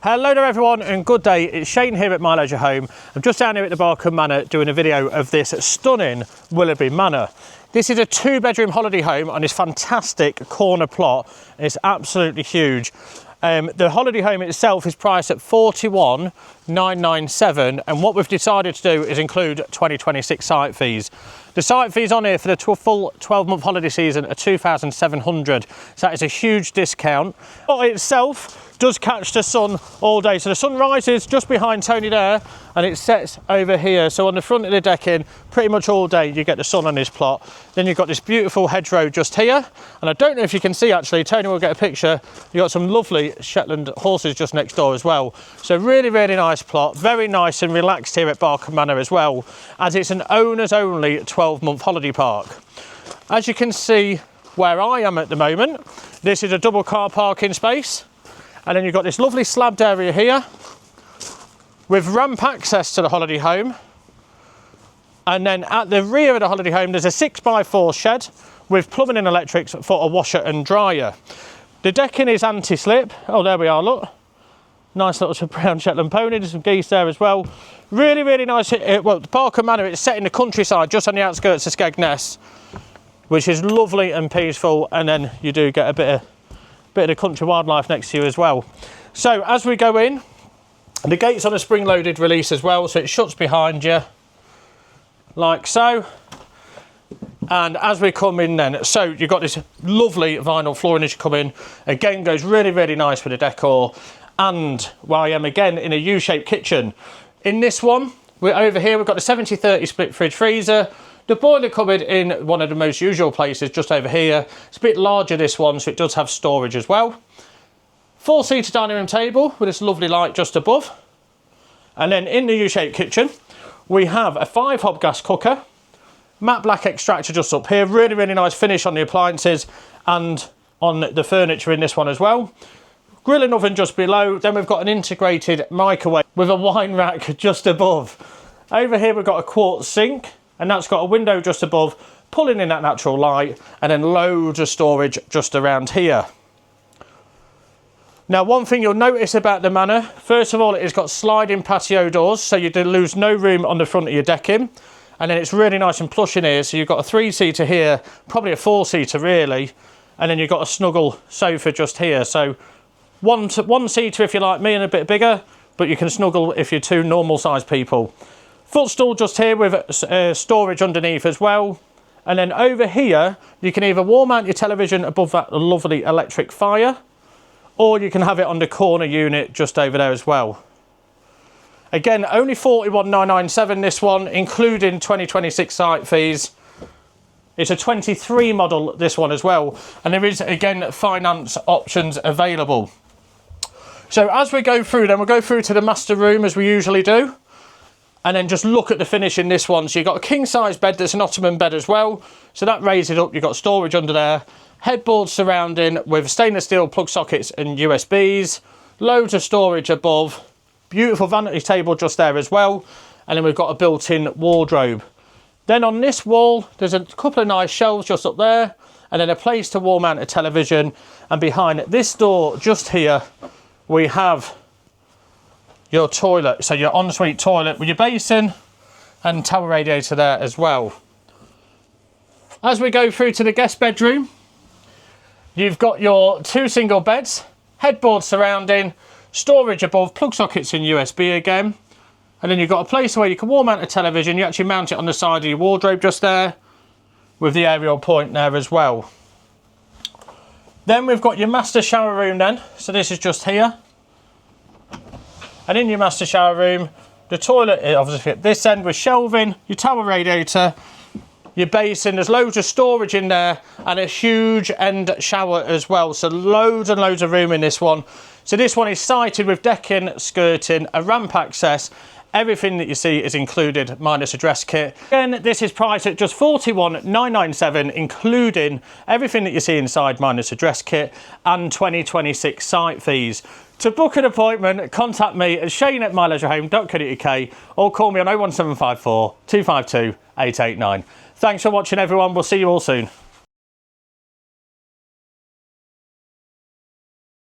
Hello there everyone and good day, it's Shane here at My Leisure Home. I'm just down here at the Caravan Manor doing a video of this stunning Willerby Manor. This is a 2-bedroom holiday home on this fantastic corner plot. It's absolutely huge. The holiday home itself is priced at $41,997 and what we've decided to do is include 2026 site fees. The site fees on here for the full 12-month holiday season are $2,700, so that is a huge discount. The plot itself does catch the sun all day, so the sun rises just behind Tony there and it sets over here, so on the front of the decking pretty much all day you get the sun on this plot. Then you've got this beautiful hedgerow just here, and I don't know if you can see actually, Tony will get a picture, you've got some lovely Shetland horses just next door as well. So really nice plot, very nice and relaxed here at Caravan Manor as well, as it's an owners only 12-month holiday park. As you can see where I am at the moment, this is a double car parking space. And then you've got this lovely slabbed area here with ramp access to the holiday home. And then at the rear of the holiday home, there's a 6x4 shed with plumbing and electrics for a washer and dryer. The decking is anti-slip. Oh, there we are, look. Nice little brown Shetland pony, there's some geese there as well. Really nice. Well, the Caravan Manor, it's set in the countryside, just on the outskirts of Skegness, which is lovely and peaceful. And then you do get a bit of the country wildlife next to you as well. So as we go in, the gate's on a spring-loaded release as well, so it shuts behind you like so. And as we come in then, so you've got this lovely vinyl flooring as you come in. Again, goes really nice with the decor. And well, I am again in a U-shaped kitchen. In this one, we're over here, we've got the 70/30 split fridge freezer. The boiler cupboard in one of the most usual places, just over here. It's a bit larger, this one, so it does have storage as well. 4-seater dining room table with this lovely light just above. And then in the U-shaped kitchen, we have a 5-hob gas cooker, matte black extractor just up here. Really nice finish on the appliances and on the furniture in this one as well. Grilling oven just below. Then we've got an integrated microwave with a wine rack just above. Over here, we've got a quartz sink, and that's got a window just above, pulling in that natural light, and then loads of storage just around here. Now, one thing you'll notice about the manor, first of all, it's got sliding patio doors, so you do lose no room on the front of your decking. And then it's really nice and plush in here, so you've got a 3-seater here, probably a 4-seater really, and then you've got a snuggle sofa just here. So one-seater if you're like me and a bit bigger, but you can snuggle if you're 2 normal-sized people. Footstool just here with storage underneath as well. And then over here, you can either wall mount your television above that lovely electric fire, or you can have it on the corner unit just over there as well. Again, only $41,997 this one, including 2026 site fees. It's a 23 model, this one as well. And there is, again, finance options available. So as we go through, then we'll go through to the master room as we usually do. And then just look at the finish in this one. So you've got a king-size bed that's an ottoman bed as well. So that raises it up. You've got storage under there. Headboard surrounding with stainless steel plug sockets and USBs. Loads of storage above. Beautiful vanity table just there as well. And then we've got a built-in wardrobe. Then on this wall, there's a couple of nice shelves just up there. And then a place to wall mount a television. And behind this door just here, we have your toilet, so your ensuite toilet with your basin and towel radiator there as well. As we go through to the guest bedroom, you've got your 2 single beds, headboard surrounding, storage above, plug sockets and USB again, and then you've got a place where you can wall mount a television. You actually mount it on the side of your wardrobe just there with the aerial point there as well. Then we've got your master shower room then, so this is just here. And in your master shower room, the toilet obviously at this end with shelving, your towel radiator, your basin, there's loads of storage in there and a huge end shower as well. So loads and loads of room in this one. So this one is sited with decking, skirting, a ramp access. Everything that you see is included minus a dress kit. Again, this is priced at just $41,997, including everything that you see inside minus a dress kit and 2026 site fees. To book an appointment, contact me at shane@myleisureHome.co.uk or call me on 01754 252 889. Thanks for watching everyone, we'll see you all soon.